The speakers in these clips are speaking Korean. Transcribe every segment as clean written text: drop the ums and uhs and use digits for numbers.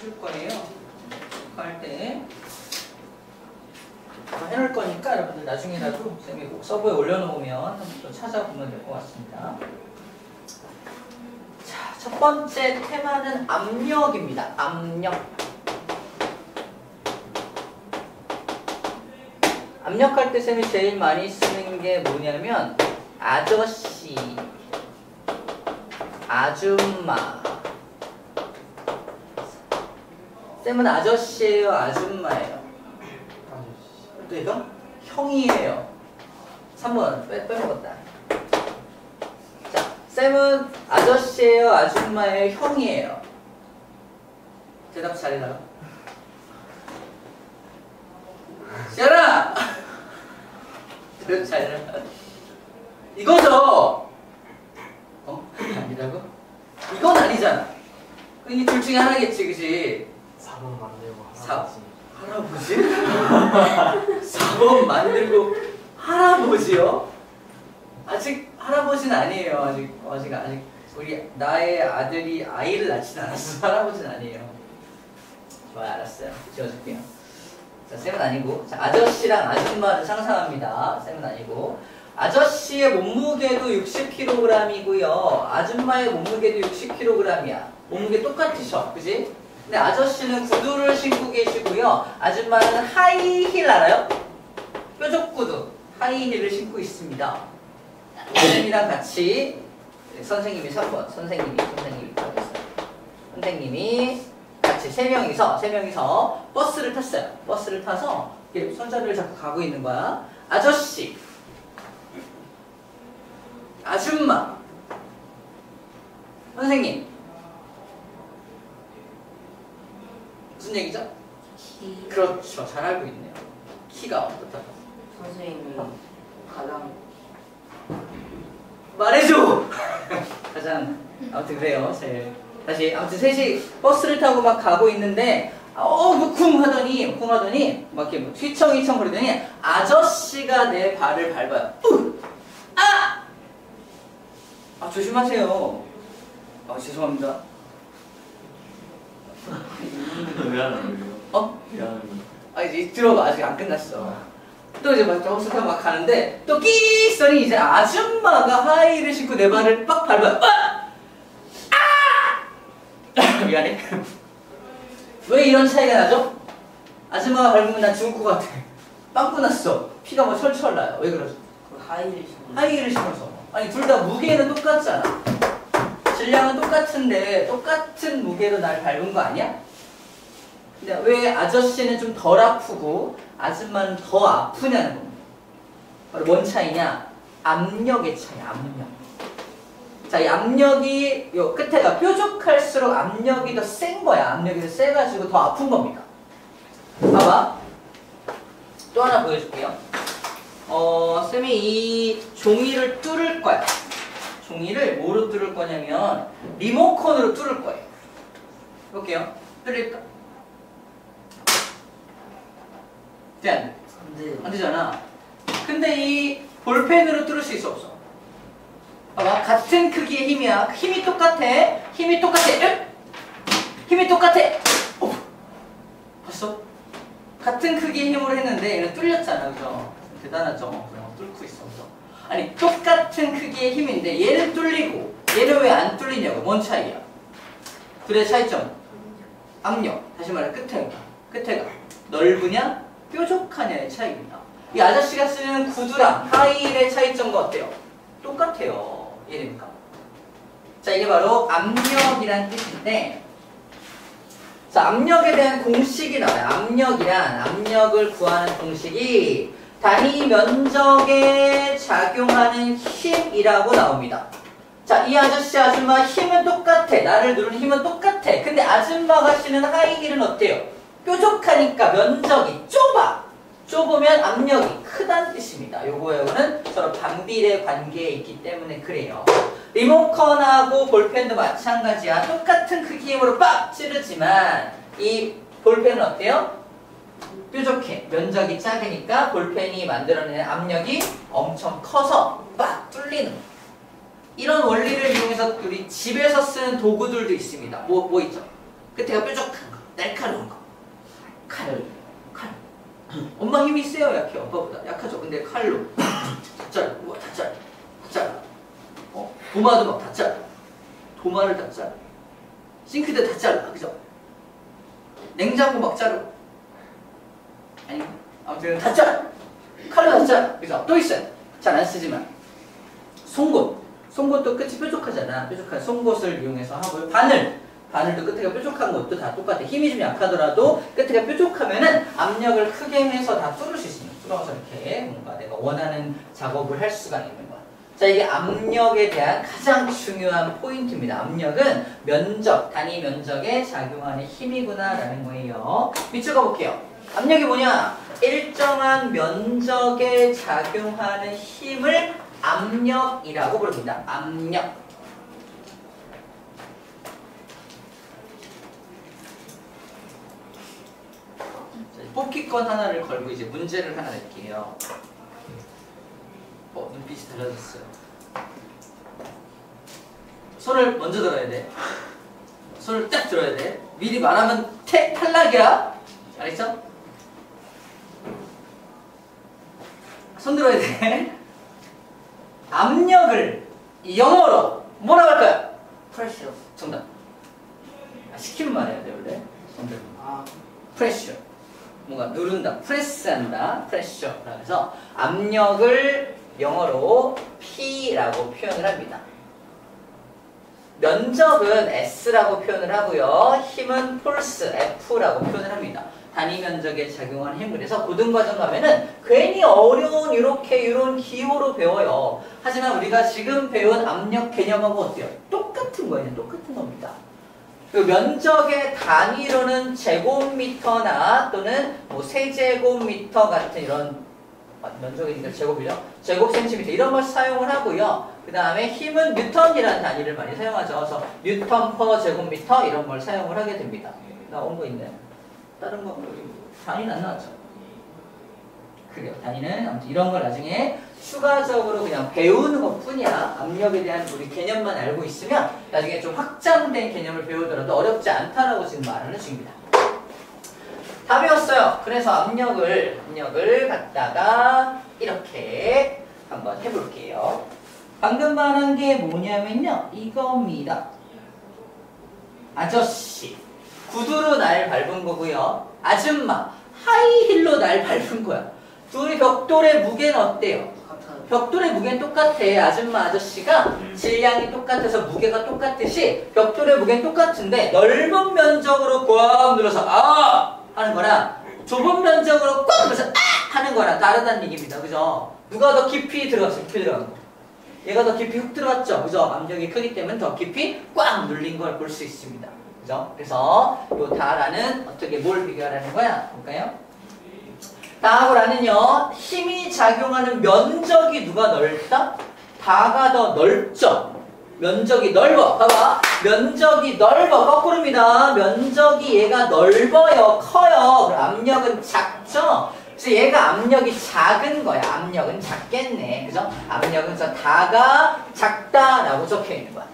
줄 거예요. 할 때. 해놓을 거니까 여러분들 나중에라도 쌤이 서버에 올려놓으면 한번 또 찾아보면 될 것 같습니다. 자, 첫 번째 테마는 압력입니다. 압력. 압력할 때 쌤이 제일 많이 쓰는 게 뭐냐면 아저씨, 아줌마. 쌤은 아저씨예요, 아줌마예요? 또 이거? 형이에요. 3번 빼먹었다. 자, 쌤은 아저씨예요, 아줌마예요, 형이에요? 대답 잘해라. 시연아! 대답 잘해라. 이거죠? 아니라고? 이건 아니잖아. 이 둘 중에 하나겠지, 그치? 4번 만들고 할아버지? 4번 만들고 할아버지요? 아직 할아버지는 아니에요. 아직 우리 나의 아들이 아이를 낳진 않았어. 할아버지는 아니에요. 좋아요, 알았어요. 지워줄게요. 자, 쌤은 아니고. 자, 아저씨랑 아줌마를 상상합니다. 쌤은 아니고. 아저씨의 몸무게도 60kg이고요. 아줌마의 몸무게도 60kg이야. 몸무게 똑같으셔, 그지? 근데 아저씨는 구두를 신고 계시고요. 아줌마는 하이힐 알아요? 뾰족 구두, 하이힐을 신고 있습니다. 선생님이랑 같이 선생님이 3번, 선생님이 같이 세 명이서 버스를 탔어요. 버스를 타서 이렇게 손잡이를 잡고 가고 있는 거야. 아저씨, 아줌마, 선생님. 무슨 얘기죠? 키. 그렇죠. 잘 알고 있네요. 키가 어떻다고? 선생님이 가장 말해줘! 가장 아무튼 그래요. 다시 아무튼 셋이 버스를 타고 막 가고 있는데 쿵 하더니 막 이렇게 휘청휘청 거리더니 아저씨가 내 발을 밟아요. 조심하세요. 죄송합니다. 이제 들어봐. 아직 안 끝났어. 또 이제 막 버스 타고 막 가는데 또 끼익 소리 이제 아줌마가 하이힐을 신고 내 발을 빡 밟아요. 미안해. 왜 이런 차이가 나죠? 아줌마가 밟으면 난 죽을 것 같아. 빵꾸 났어. 피가 막 철철 나요. 왜 그러죠? 하이힐을 신어서. 아니 둘 다 무게는 똑같잖아. 질량은 똑같은데 똑같은 무게로 날 밟은 거 아니야? 근데 왜 아저씨는 좀 덜 아프고 아줌마는 더 아프냐는 겁니다. 바로 뭔 차이냐? 압력의 차이, 압력. 자, 이 압력이 요 끝에가 뾰족할수록 압력이 더 센 거야. 압력이 더 세가지고 더 아픈 겁니다. 봐봐. 또 하나 보여줄게요. 쌤이 이 종이를 뚫을 거야. 종이를 뭐로 뚫을 거냐면 리모컨으로 뚫을 거예요. 볼게요. 뚫릴까? 돼? 안 되잖아. 근데 이 볼펜으로 뚫을 수 있어 없어? 봐봐. 같은 크기의 힘이야. 힘이 똑같아. 봤어? 같은 크기의 힘으로 했는데 얘는 뚫렸잖아. 그죠? 대단하죠? 뚫고 있어. 그죠? 아니 똑같은 크기의 힘인데 얘는 뚫리고 얘는 왜 안 뚫리냐고. 뭔 차이야? 둘의 차이점. 압력. 다시 말해 끝에가 넓으냐 뾰족하냐의 차이입니다. 이 아저씨가 쓰는 구두랑 하이힐의 차이점과 어때요? 똑같아요. 이해됩니까? 자, 이게 바로 압력이란 뜻인데, 자, 압력에 대한 공식이 나와요. 압력을 구하는 공식이 단위 면적에 작용하는 힘이라고 나옵니다. 자, 이 아저씨, 아줌마 힘은 똑같아. 나를 누르는 힘은 똑같아. 근데 아줌마가 쓰는 하이힐은 어때요? 뾰족하니까 면적이 좁으면 압력이 크다는 뜻입니다. 요거는 서로 반비례 관계에 있기 때문에 그래요. 리모컨하고 볼펜도 마찬가지야. 똑같은 크기의 힘으로 빡 찌르지만 이 볼펜은 어때요? 뾰족해. 면적이 작으니까 볼펜이 만들어내는 압력이 엄청 커서 빡 뚫리는 거예요. 이런 원리를 이용해서 우리 집에서 쓰는 도구들도 있습니다. 뭐 있죠? 끝에가 뾰족한 거. 딱 힘이 세요, 약해요? 오빠보다 약하죠. 근데 칼로 다 잘라. 우와, 다 잘라. 다 잘라. 도마도 막 다 잘라. 도마를 다 잘라. 싱크대 다 잘라. 그죠? 냉장고 막 자르고. 아니, 아무튼 다 잘라. 칼로 다 잘라. 그죠? 또 있어요. 잘 안 쓰지만. 송곳도 끝이 뾰족하잖아. 뾰족한 송곳을 이용해서 하고요. 바늘도 끝에가 뾰족한 것도 다 똑같아. 힘이 좀 약하더라도 끝에가 뾰족하면은 압력을 크게 해서 다 뚫을 수 있습니다. 뚫어서 이렇게 뭔가 내가 원하는 작업을 할 수가 있는 거야. 자, 이게 압력에 대한 가장 중요한 포인트입니다. 압력은 면적, 단위 면적에 작용하는 힘이구나라는 거예요. 밑줄 가볼게요. 압력이 뭐냐? 일정한 면적에 작용하는 힘을 압력이라고 부릅니다. 압력. 뽑기권 하나를 걸고 이제 문제를 하나 낼게요. 눈빛이 달라졌어요. 손을 먼저 들어야 돼. 손을 딱 들어야 돼. 미리 말하면 탈락이야. 알겠죠? 손 들어야 돼. 압력을 영어로 뭐라고 할까요? 프레셔. 정답. 시키면 말해야 돼 원래. 손들. 프레셔. 뭔가 누른다, 프레스한다, 프레셔라고 해서 압력을 영어로 P라고 표현을 합니다. 면적은 S라고 표현을 하고요. 힘은 폴스, F라고 표현을 합니다. 단위 면적에 작용하는 힘을 해서 고등과정 가면은 괜히 어려운 이런 기호로 배워요. 하지만 우리가 지금 배운 압력 개념하고 어때요? 똑같은 거예요. 똑같은 겁니다. 그 면적의 단위로는 제곱미터나 또는 뭐 세제곱미터 같은 이런 면적이니까 제곱이죠. 제곱센티미터 이런 걸 사용을 하고요. 그 다음에 힘은 뉴턴이라는 단위를 많이 사용하죠. 그래서 뉴턴 퍼 제곱미터 이런 걸 사용을 하게 됩니다. 나온 거 있네. 다른 거 단위는 안 나왔죠. 그래요. 단위는 아무튼 이런 걸 나중에 추가적으로 그냥 배우는 것 뿐이야. 압력에 대한 우리 개념만 알고 있으면 나중에 좀 확장된 개념을 배우더라도 어렵지 않다라고 지금 말하는 중입니다. 다 배웠어요. 그래서 압력을 갖다가 이렇게 한번 해볼게요. 방금 말한 게 뭐냐면요. 이겁니다. 아저씨. 구두로 날 밟은 거고요. 아줌마. 하이힐로 날 밟은 거야. 둘이 벽돌의 무게는 어때요? 벽돌의 무게는 똑같아. 아줌마 아저씨가 질량이 똑같아서 무게가 똑같듯이 벽돌의 무게는 똑같은데 넓은 면적으로 꽉 눌러서 아! 하는 거랑 좁은 면적으로 꽉 눌러서 아! 하는 거랑 다르다는 얘기입니다. 그죠? 누가 더 깊이 들어갔어? 깊이 들어간 거. 얘가 더 깊이 훅 들어갔죠? 그죠? 압력이 크기 때문에 더 깊이 꽉 눌린 걸 볼 수 있습니다. 그죠? 그래서 요 다라는 어떻게 뭘 비교하라는 거야? 볼까요? 다하고라는요, 힘이 작용하는 면적이 누가 넓다? 다가 더 넓죠? 면적이 넓어. 봐봐. 면적이 넓어. 거꾸로입니다. 면적이 얘가 넓어요. 커요. 그럼 압력은 작죠? 그래서 얘가 압력이 작은 거야. 압력은 작겠네. 그죠? 압력은 다가 작다라고 적혀 있는 거야.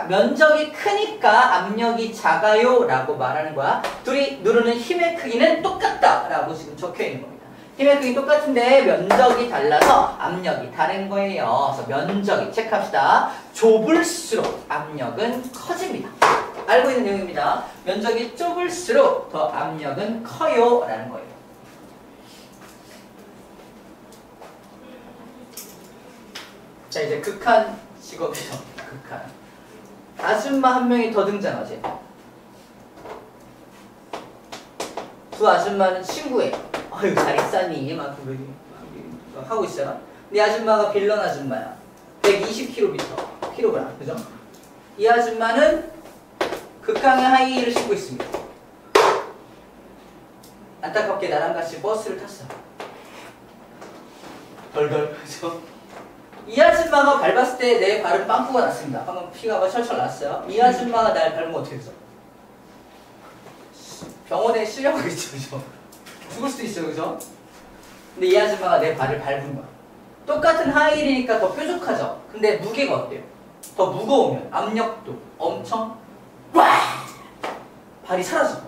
면적이 크니까 압력이 작아요 라고 말하는 거야. 둘이 누르는 힘의 크기는 똑같다 라고 지금 적혀 있는 겁니다. 힘의 크기 똑같은데 면적이 달라서 압력이 다른 거예요. 그래서 면적이 체크합시다. 좁을수록 압력은 커집니다. 알고 있는 내용입니다. 면적이 좁을수록 더 압력은 커요 라는 거예요. 자, 이제 극한 직업이죠. 극한. 아줌마 한 명이 더 등장하지. 두 아줌마는 친구예요. 아유, 잘 있사니? 막 하고 있어요. 근데 아줌마가 빌런 아줌마야. 120kg. 그죠? 이 아줌마는 극강의 하이힐을 신고 있습니다. 안타깝게 나랑 같이 버스를 탔어요. 덜덜. 그죠? 이 아줌마가 밟았을 때 내 발은 빵꾸가 났습니다. 방금 피가 철철 났어요. 이 아줌마가 날 밟으면 어떻게 되죠? 병원에 실려가겠죠, 그죠? 죽을 수도 있어요, 그죠? 근데 이 아줌마가 내 발을 밟은 거야. 똑같은 하이힐이니까 더 뾰족하죠? 근데 무게가 어때요? 더 무거우면 압력도 엄청 와! 발이 사라져.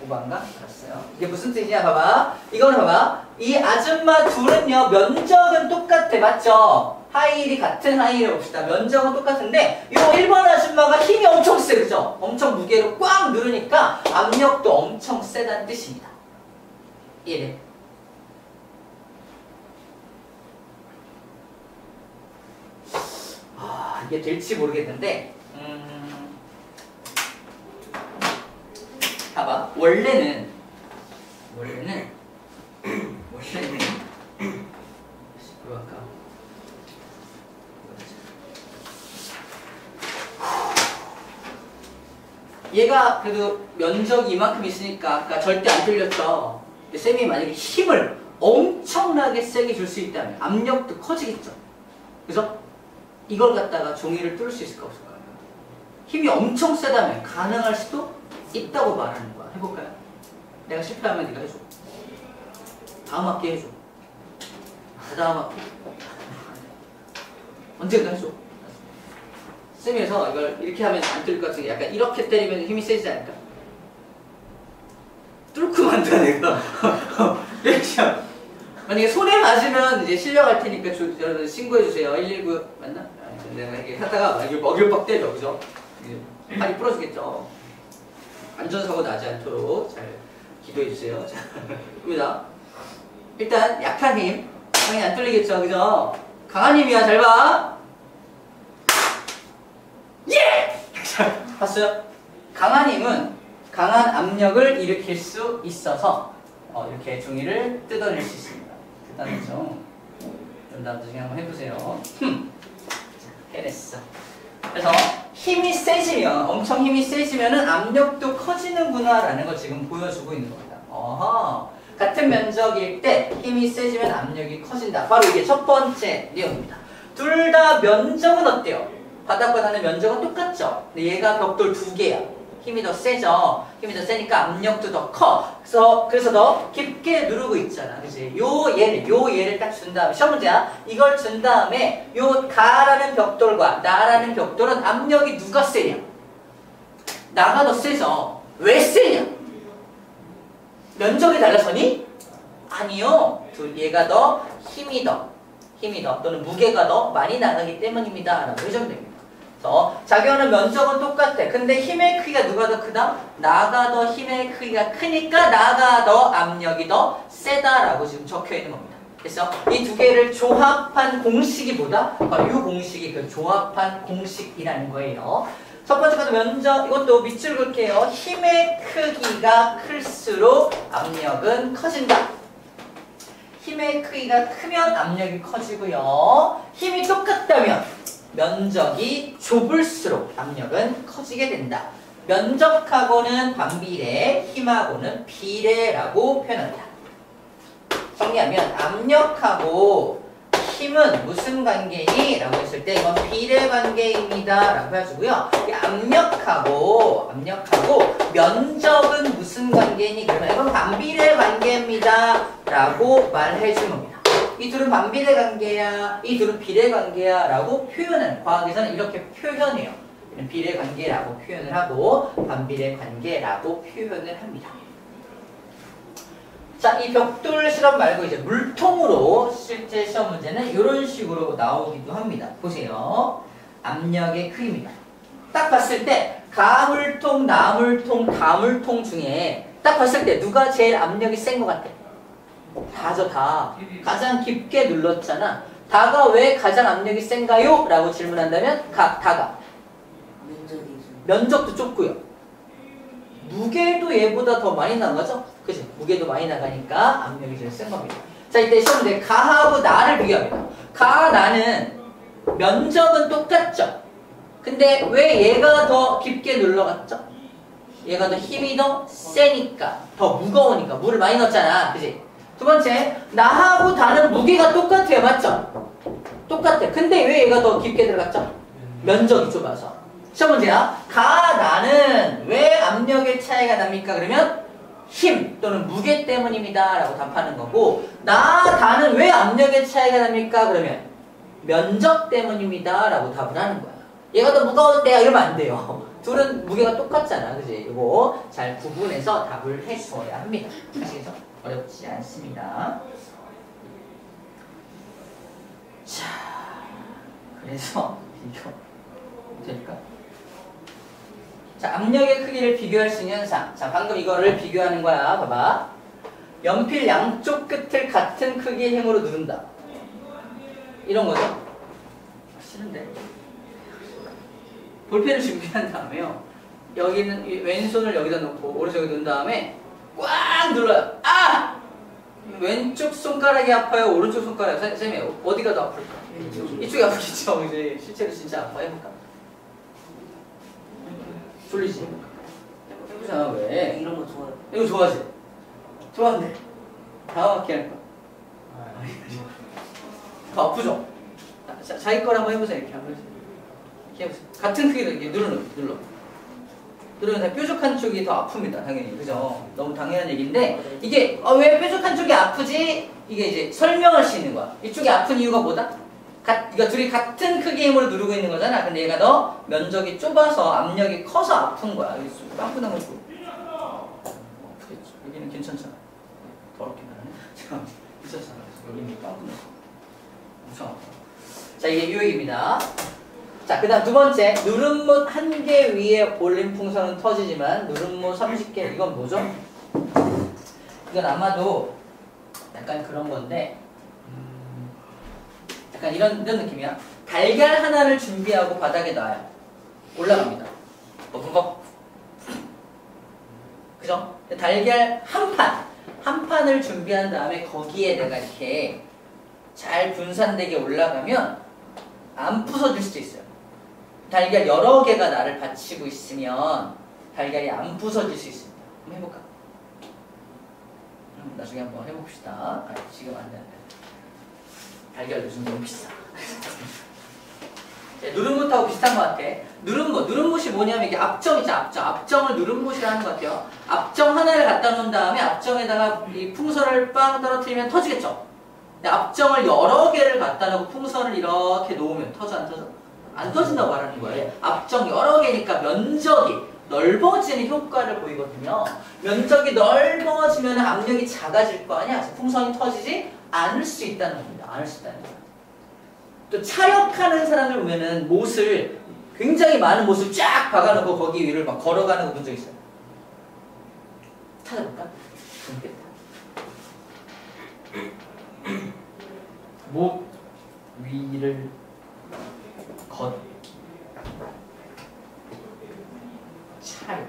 오반가? 알았어요. 이게 무슨 뜻이냐 봐봐. 이거는 봐봐. 이 아줌마 둘은요 면적은 똑같아. 맞죠? 하이힐이 같은 하이힐을 봅시다. 면적은 똑같은데 이 1번 아줌마가 힘이 엄청 세. 그죠? 엄청 무게로 꽉 누르니까 압력도 엄청 세다는 뜻입니다. 이해돼? 이게 될지 모르겠는데 봐봐. 원래는 뭐랄까 얘가 그래도 면적이 이만큼 있으니까 아까 절대 안 틀렸죠. 근데 쌤이 만약에 힘을 엄청나게 세게 줄 수 있다면 압력도 커지겠죠. 그래서 이걸 갖다가 종이를 뚫을 수 있을까 없을까요? 힘이 엄청 세다면 가능할 수도 있다고 말하는 거야. 해볼까요? 내가 실패하면 네가 해줘. 다음 학기 해줘. 다음 학기. 언젠가 해줘. 쌤에서 이걸 이렇게 하면 안 뚫릴 것 같은 게 약간 이렇게 때리면 힘이 세지지 않을까? 뚫고 만다 내가. 이렇게 만약에 손에 맞으면 이제 실려갈 테니까 여러분 신고해주세요. 119 맞나? 내가 이렇게 하다가 이게 먹이를 빡 때려. 그죠? 팔이 부러지겠죠? 안전사고 나지 않도록 잘 기도해주세요. 자, 입니다. 일단 약한 힘 당연히 안 뚫리겠죠. 그죠? 강한 힘이야. 잘 봐. 예! 자, 봤어요? 강한 힘은 강한 압력을 일으킬 수 있어서 이렇게 종이를 뜯어낼 수 있습니다. 대단하죠? 여러분 나중에 한번 해보세요. 해냈어. 그래서 힘이 세지면, 엄청 힘이 세지면은 압력도 커지는구나 라는 걸 지금 보여주고 있는 겁니다. 어허. 같은 면적일 때 힘이 세지면 압력이 커진다. 바로 이게 첫 번째 내용입니다. 둘 다 면적은 어때요? 바닥과 닿는 면적은 똑같죠? 근데 얘가 벽돌 2개야. 힘이 더 세죠? 힘이 더 세니까 압력도 더 커. 그래서 더 깊게 누르고 있잖아. 그치? 요 얘를 딱 준 다음에, 시험 문제야. 이걸 준 다음에, 요 가라는 벽돌과 나라는 벽돌은 압력이 누가 세냐? 나가 더 세죠? 왜 세냐? 면적이 달라서니? 아니요. 얘가 더 힘이 더 또는 무게가 더 많이 나가기 때문입니다. 라고 해주면 됩니다. 작용하는 면적은 똑같아. 근데 힘의 크기가 누가 더 크다? 나가 더 힘의 크기가 크니까 나가 더 압력이 더 세다라고 지금 적혀 있는 겁니다. 그래서 이 두 개를 조합한 공식이 뭐다? 바로 이 공식이 그 조합한 공식이라는 거예요. 첫 번째 것도 면적, 이것도 밑줄 그을게요. 힘의 크기가 클수록 압력은 커진다. 힘의 크기가 크면 압력이 커지고요. 힘이 똑같다면 면적이 좁을수록 압력은 커지게 된다. 면적하고는 반비례, 힘하고는 비례라고 표현한다. 정리하면 압력하고 힘은 무슨 관계니? 라고 했을 때 이건 비례 관계입니다. 라고 해주고요. 압력하고 면적은 무슨 관계니? 그러면 이건 반비례 관계입니다. 라고 말해주는 겁니다. 이 둘은 반비례 관계야, 이 둘은 비례 관계야 라고 표현은 과학에서는 이렇게 표현해요. 비례 관계라고 표현을 하고 반비례 관계라고 표현을 합니다. 자, 이 벽돌 실험 말고 이제 물통으로 실제 시험 문제는 이런 식으로 나오기도 합니다. 보세요. 압력의 크기입니다. 딱 봤을 때 가물통, 나물통, 다물통 중에 딱 봤을 때 누가 제일 압력이 센 것 같아? 다죠, 다. 가장 깊게 눌렀잖아. 다가 왜 가장 압력이 센가요? 라고 질문한다면 다가 면적도 좁고요. 무게도 얘보다 더 많이 나가죠? 그치? 무게도 많이 나가니까 압력이 제일 센 겁니다. 자, 이때 시험 문제 가하고 나를 비교합니다. 가, 나는 면적은 똑같죠? 근데 왜 얘가 더 깊게 눌러갔죠? 얘가 더 힘이 더 세니까, 더 무거우니까, 물을 많이 넣었잖아. 그치? 두 번째, 나하고 다는 무게가 똑같아요. 맞죠? 똑같아. 근데 왜 얘가 더 깊게 들어갔죠? 면적이 좁아서. 시험 문제야. 가, 나는 왜 압력의 차이가 납니까? 그러면 힘 또는 무게 때문입니다. 라고 답하는 거고, 나, 다는 왜 압력의 차이가 납니까? 그러면 면적 때문입니다. 라고 답을 하는 거야. 얘가 더 무거운데 이러면 안 돼요. 둘은 무게가 똑같잖아, 그지? 이거 잘 구분해서 답을 해줘야 합니다. 아시겠죠? 어렵지 않습니다. 자, 그래서 이거 될까? 자, 압력의 크기를 비교할 수 있는 현상. 자, 방금 이거를 비교하는 거야. 봐봐. 연필 양쪽 끝을 같은 크기의 힘으로 누른다. 이런 거죠? 싫은데. 볼펜을 준비한 다음에요. 여기는 왼손을 여기다 놓고 오른손에 놓은 다음에 꽉 눌러요. 아! 왼쪽 손가락이 아파요? 오른쪽 손가락이 아파요? 쌤이 어디가 더 아플까? 이쪽이 아프겠죠? 이제 실제로 진짜 아파. 해볼까? 졸리지? 해보자. 왜? 이런 거 좋아요. 이거 좋아하지? 좋아한대. 다음 학기 할 거야. 더 아프죠? 자기 걸 한번 해보세요. 이렇게 한번 이렇게 해보세요. 같은 크기로 이렇게 눌러. 누르면 뾰족한 쪽이 더 아픕니다. 당연히. 그죠? 너무 당연한 얘기인데 이게 왜 뾰족한 쪽이 아프지? 이게 이제 설명할 수 있는 거야. 이쪽이 아픈 이유가 뭐다? 그러니까 둘이 같은 크기의 힘으로 누르고 있는 거잖아. 근데 얘가 너 면적이 좁아서 압력이 커서 아픈 거야. 여기 빵꾸 나고 있고. 아프겠죠. 여기는 괜찮잖아. 더럽게 나네. 괜찮잖아. 여기는 빵꾸 나고. 엄청 아파. 자, 이게 유액입니다. 자, 그 다음 두 번째. 누름못 1개 위에 올린 풍선은 터지지만 누름못 30개. 이건 뭐죠? 이건 아마도 약간 그런 건데 약간 이런 느낌이야. 달걀 하나를 준비하고 바닥에 놔요. 올라갑니다. 그죠? 달걀 한 판을 준비한 다음에 거기에 내가 이렇게 잘 분산되게 올라가면 안 부서질 수도 있어요. 달걀 여러 개가 나를 받치고 있으면 달걀이 안 부서질 수 있습니다. 한번 해볼까? 나중에 한번 해봅시다. 지금 안 돼. 달걀 요즘 너무 비싸. 누름못하고 비슷한 것 같아. 누름못이 뭐냐면 이게 압정이죠, 압정. 압정을 누름못이라 하는 것 같아요. 압정 하나를 갖다 놓은 다음에 압정에다가 이 풍선을 빵 떨어뜨리면 터지겠죠? 근데 압정을 여러 개를 갖다 놓고 풍선을 이렇게 놓으면 터져, 안 터져? 안 터진다고 말하는 거예요. 압정 여러 개니까 면적이 넓어지는 효과를 보이거든요. 면적이 넓어지면 압력이 작아질 거 아니야? 풍선이 터지지 않을 수 있다는 겁니다. 않을 수 있다는 거예요. 또 차력하는 사람들 보면은 못을 굉장히 많은 못을 쫙 박아놓고 거기 위를 막 걸어가는 거 본 적 있어요? 찾아볼까? 재밌겠다. 못 위를 걷 차력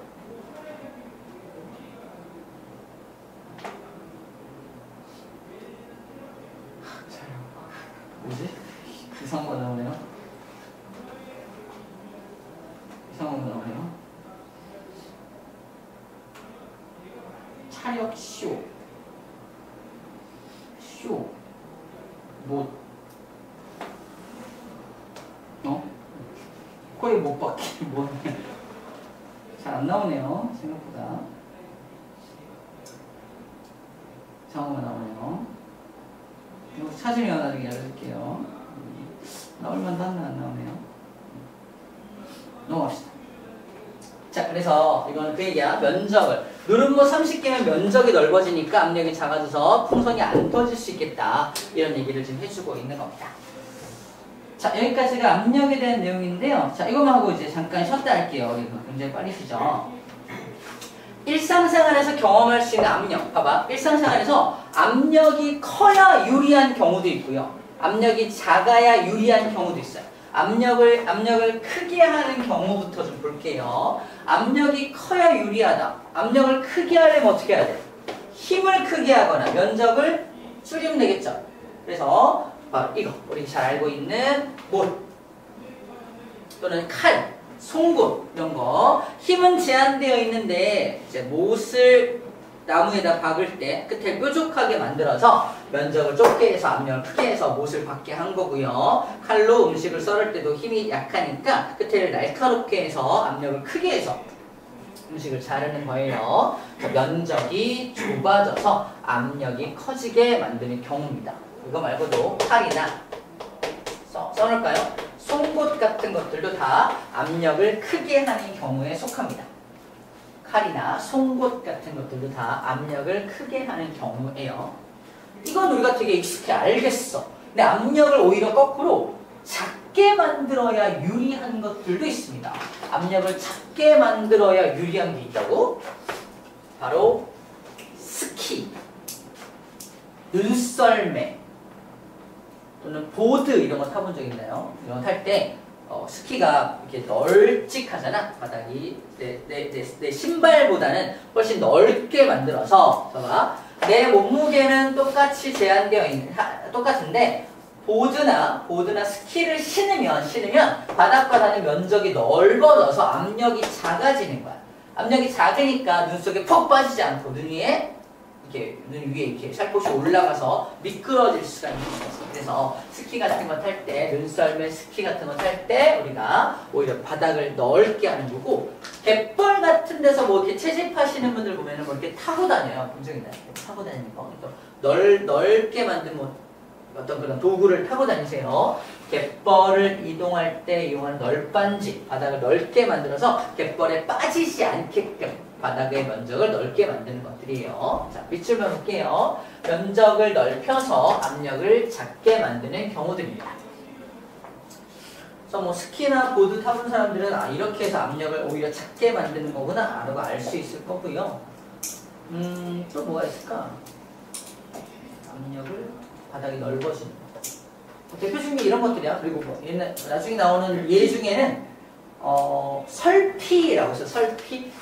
뭐지? 이상한 거 나오네요. 이상한 거 나오네요. 차력쇼 못 코에 못 박히 잘 안 나오네요. 생각보다 이상한 거 나오네요. 이거 찾으면 나중에 알려줄게요. 나올 만도 하나 안 나오네요. 넘어갑시다. 자, 그래서 이거는 그 얘기야. 면적을 누름못 30개면 면적이 넓어지니까 압력이 작아져서 풍선이 안 터질 수 있겠다. 이런 얘기를 지금 해주고 있는 겁니다. 자, 여기까지가 압력에 대한 내용인데요. 자, 이것만 하고 이제 잠깐 쉬었다 할게요. 이거 굉장히 빠르시죠? 일상생활에서 경험할 수 있는 압력. 봐봐. 일상생활에서 압력이 커야 유리한 경우도 있고요. 압력이 작아야 유리한 경우도 있어요. 압력을 크게 하는 경우부터 좀 볼게요. 압력이 커야 유리하다. 압력을 크게 하려면 어떻게 해야 돼? 힘을 크게 하거나 면적을 줄이면 되겠죠. 그래서 이거 우리 잘 알고 있는 못 또는 칼, 송곳 이런 거 힘은 제한되어 있는데 이제 못을 나무에다 박을 때 끝을 뾰족하게 만들어서 면적을 좁게 해서 압력을 크게 해서 못을 박게 한 거고요. 칼로 음식을 썰을 때도 힘이 약하니까 끝을 날카롭게 해서 압력을 크게 해서 음식을 자르는 거예요. 면적이 좁아져서 압력이 커지게 만드는 경우입니다. 이거 말고도 칼이나 썰을까요? 송곳 같은 것들도 다 압력을 크게 하는 경우에 속합니다. 칼이나 송곳 같은 것들도 다 압력을 크게 하는 경우예요. 이건 우리가 되게 익숙해 알겠어. 근데 압력을 오히려 거꾸로 작게 만들어야 유리한 것들도 있습니다. 압력을 작게 만들어야 유리한 게 있다고? 바로 스키, 눈썰매 또는 보드 이런 거 타본 적 있나요? 이런 거 탈 때 스키가 이렇게 널찍하잖아. 바닥이 내 신발보다는 훨씬 넓게 만들어서 봐봐. 내 몸무게는 똑같이 제한되어 있는 똑같은데 보드나 스키를 신으면 바닥과 닿는 면적이 넓어져서 압력이 작아지는 거야. 압력이 작으니까 눈 속에 퍽 빠지지 않고 눈 위에 이렇게 살포시 올라가서 미끄러질 수가 있는 거지. 그래서 스키 같은 거 탈 때, 눈썰매 스키 같은 거 탈 때 우리가 오히려 바닥을 넓게 하는 거고, 갯벌 같은 데서 뭐 이렇게 채집하시는 분들 보면은 뭐 이렇게 타고 다녀요. 본 적 있나요? 타고 다니는 거. 넓게 만든 뭐 어떤 그런 도구를 타고 다니세요. 갯벌을 이동할 때 이용하는 널빤지, 바닥을 넓게 만들어서 갯벌에 빠지지 않게끔 바닥의 면적을 넓게 만드는 것들이에요. 자, 밑줄 볼게요. 면적을 넓혀서 압력을 작게 만드는 경우들입니다. 그래서 뭐 스키나 보드 타본 사람들은 이렇게 해서 압력을 오히려 작게 만드는 거구나 라고 알 수 있을 거고요. 또 뭐가 있을까? 압력을 바닥이 넓어지는 거. 대표적인 게 이런 것들이야. 그리고 뭐 나중에 나오는 예 중에는 설피라고 해서 설피.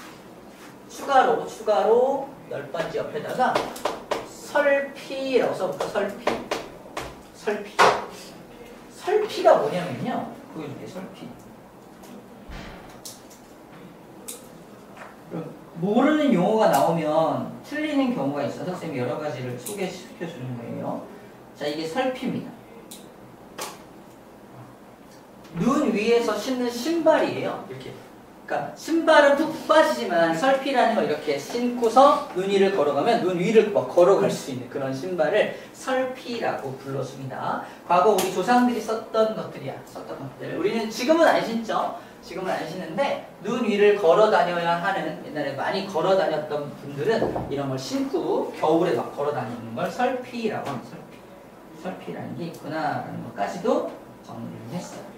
추가로 널빤지 옆에다가 설피라고 써볼까? 설피가 뭐냐면요. 보여줄게. 설피. 모르는 용어가 나오면 틀리는 경우가 있어서 선생님이 여러 가지를 소개시켜 주는 거예요. 자, 이게 설피입니다. 눈 위에서 신는 신발이에요. 이렇게. 그러니까 신발은 푹 빠지지만 설피라는 걸 이렇게 신고서 눈 위를 걸어가면 눈 위를 막 걸어갈 수 있는 그런 신발을 설피라고 불러줍니다. 과거 우리 조상들이 썼던 것들이야. 우리는 지금은 안 신죠. 지금은 안 신는데 눈 위를 걸어 다녀야 하는, 옛날에 많이 걸어 다녔던 분들은 이런 걸 신고 겨울에 막 걸어 다니는 걸 설피라고 합니다. 설피라는 게 있구나라는 것까지도 정리를 했어요.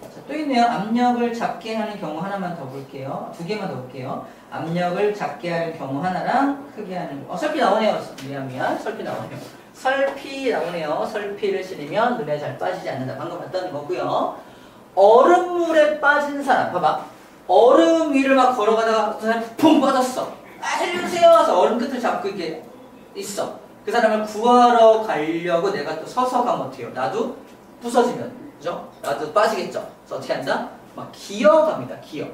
자, 또 있네요. 압력을 작게 하는 경우 하나만 더 볼게요. 두 개만 더 볼게요. 압력을 작게 하는 경우 하나랑 크게 하는 설피 나오네요. 미안. 설피 나오네요. 설피 나오네요. 설피를 신으면 눈에 잘 빠지지 않는다. 방금 봤다는 거고요. 얼음물에 빠진 사람 봐봐. 얼음 위를 막 걸어가다가 어떤 사람이 붕 빠졌어. 살려주세요 해서 얼음 끝을 잡고 이렇게 있어. 그 사람을 구하러 가려고 내가 또 서서 가면 어떡해요? 나도 부서지면, 그죠? 나도 빠지겠죠? 그래서 어떻게 한다? 막 기어갑니다. 기어.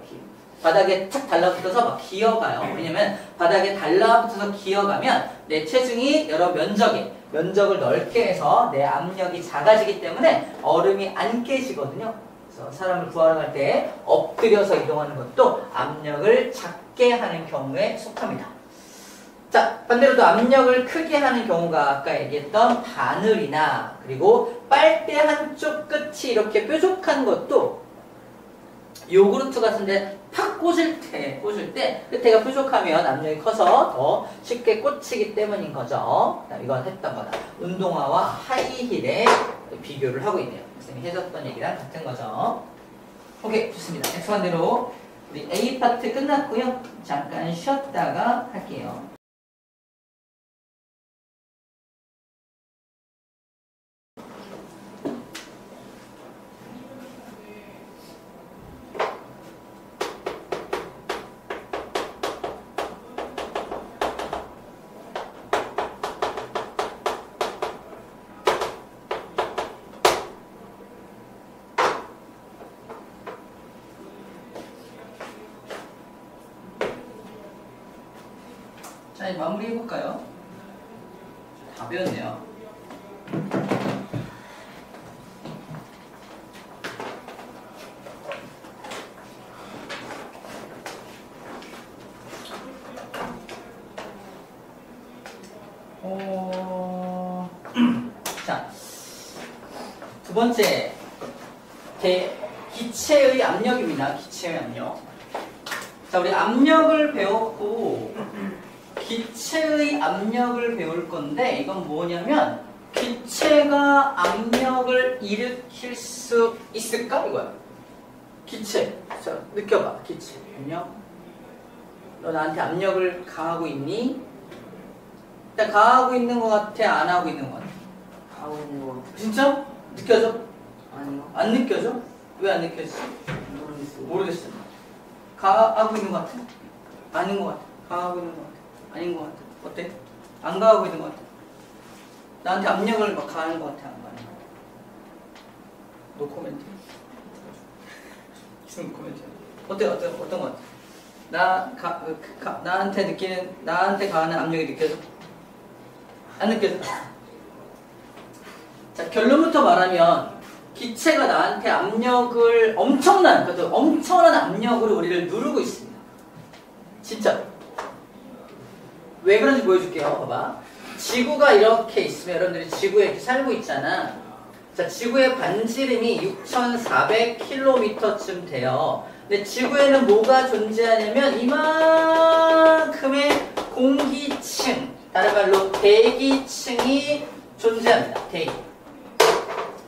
바닥에 착 달라붙어서 막 기어가요. 왜냐면 바닥에 달라붙어서 기어가면 내 체중이 여러 면적을 넓게 해서 내 압력이 작아지기 때문에 얼음이 안 깨지거든요. 그래서 사람을 구하러 갈 때 엎드려서 이동하는 것도 압력을 작게 하는 경우에 속합니다. 자, 반대로 또 압력을 크게 하는 경우가 아까 얘기했던 바늘이나 그리고 빨대 한쪽 끝이 이렇게 뾰족한 것도 요구르트 같은데 팍 꽂을 때 끝에가 뾰족하면 압력이 커서 더 쉽게 꽂히기 때문인 거죠. 이건 했던 거다. 운동화와 하이힐에 비교를 하고 있네요. 선생님이 해줬던 얘기랑 같은 거죠. 오케이, 좋습니다. 엑스반대로 우리 A 파트 끝났고요. 잠깐 쉬었다가 할게요. 자, 이제 마무리 해볼까요? 다 배웠네요. 자, 번째, 기체의 압력입니다. 기체의 압력. 자, 우리 압력을 배웠고 기체의 압력을 배울 건데 이건 뭐냐면 기체가 압력을 일으킬 수 있을까? 이거야. 기체. 자, 느껴봐. 기체. 압력. 너 나한테 압력을 가하고 있니? 일단 가하고 있는 것 같아? 안 하고 있는 것 같아? 하고 있는 거 진짜? 느껴져? 아니요. 안 느껴져? 왜 안 느껴져? 모르겠어요. 모르겠어. 가하고 있는 것 같아? 아닌 것 같아. 가하고 있는 것 같아. 아닌 것 같아. 어때? 안 가하고 있는 것 같아. 나한테 압력을 막 가하는 것 같아. 안 가하는 것 같아. 노 코멘트. 무슨 코멘트? 어떤 것 같아? 나한테 가하는 압력이 느껴져? 안 느껴져? 자, 결론부터 말하면 기체가 나한테 압력을 엄청난 압력으로 우리를 누르고 있습니다. 진짜. 왜 그런지 보여줄게요. 봐봐. 지구가 이렇게 있으면 여러분들이 지구에 이렇게 살고 있잖아. 자, 지구의 반지름이 6,400km쯤 돼요. 근데 지구에는 뭐가 존재하냐면 이만큼의 공기층, 다른 말로 대기층이 존재합니다. 대기.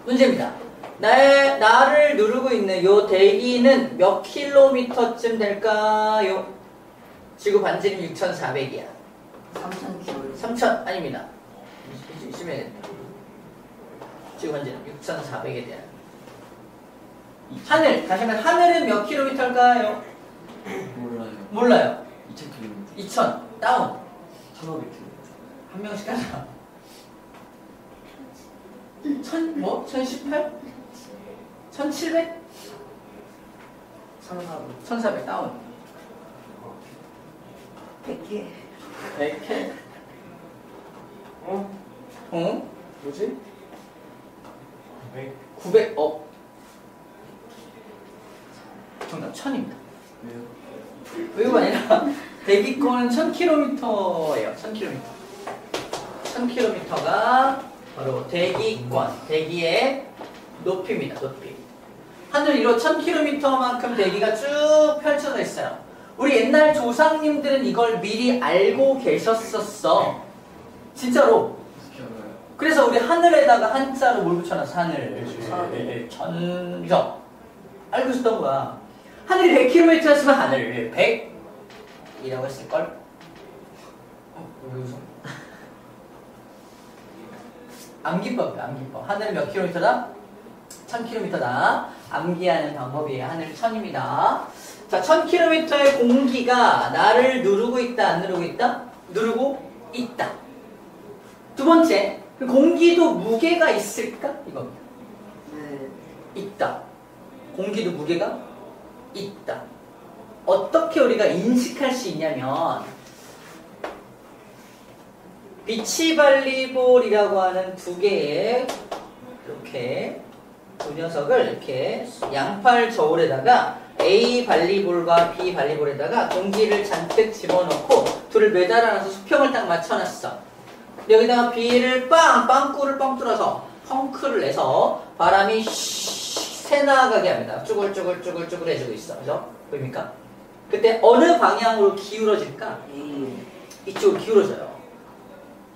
문제입니다. 나를 누르고 있는 요 대기는 몇 킬로미터쯤 될까요? 지구 반지름 6,400이야. 3,000km. 3,000 아닙니다. 심해야겠다. 지구 반지름 6,400에 대한 하늘, 다시 한번 하늘은 몇 킬로미터일까요? 몰라요. 2,000km. 2,000 다운 1,500km. 한 명씩 하자. 1,018? 1,700? 1,400. 1,400 다운 100개. 100회? 어? 어? 뭐지? 900 정답 1000입니다. 왜요? 왜가 아니라 대기권은 1000km예요. 1000km. 1000km가 바로 대기권, 대기의 높이입니다. 높이. 하늘 위로 1000km만큼 대기가 쭉 펼쳐져 있어요. 우리 옛날 조상님들은 이걸 미리 알고 계셨었어. 진짜로. 어떻게 알아요? 그래서 우리 하늘에다가 한자로 뭘 붙여놨어? 하늘. 천적. 알고 있었던 거야. 하늘이 100km였으면 하늘 100이라고 했을걸? 왜 웃어? 암기법이야, 암기법. 하늘은 몇 킬로미터다? 1000km다. 암기하는 방법이에요. 하늘 1000입니다. 자, 1000km의 공기가 나를 누르고 있다, 안 누르고 있다? 누르고 있다. 두 번째, 공기도 무게가 있을까? 이겁니다. 네. 있다. 공기도 무게가 있다. 어떻게 우리가 인식할 수 있냐면 비치발리볼이라고 하는 두 개의 이렇게 두 녀석을 이렇게 양팔 저울에다가 A 발리볼과 B 발리볼에다가 공기를 잔뜩 집어넣고 둘을 매달아놔서 수평을 딱 맞춰놨어. 여기다가 B를 빵꾸를 빵 뚫어서 펑크를 내서 바람이 새 나가게 합니다. 쭈글쭈글 해주고 있어. 그죠? 보입니까? 그때 어느 방향으로 기울어질까? 이쪽으로 기울어져요.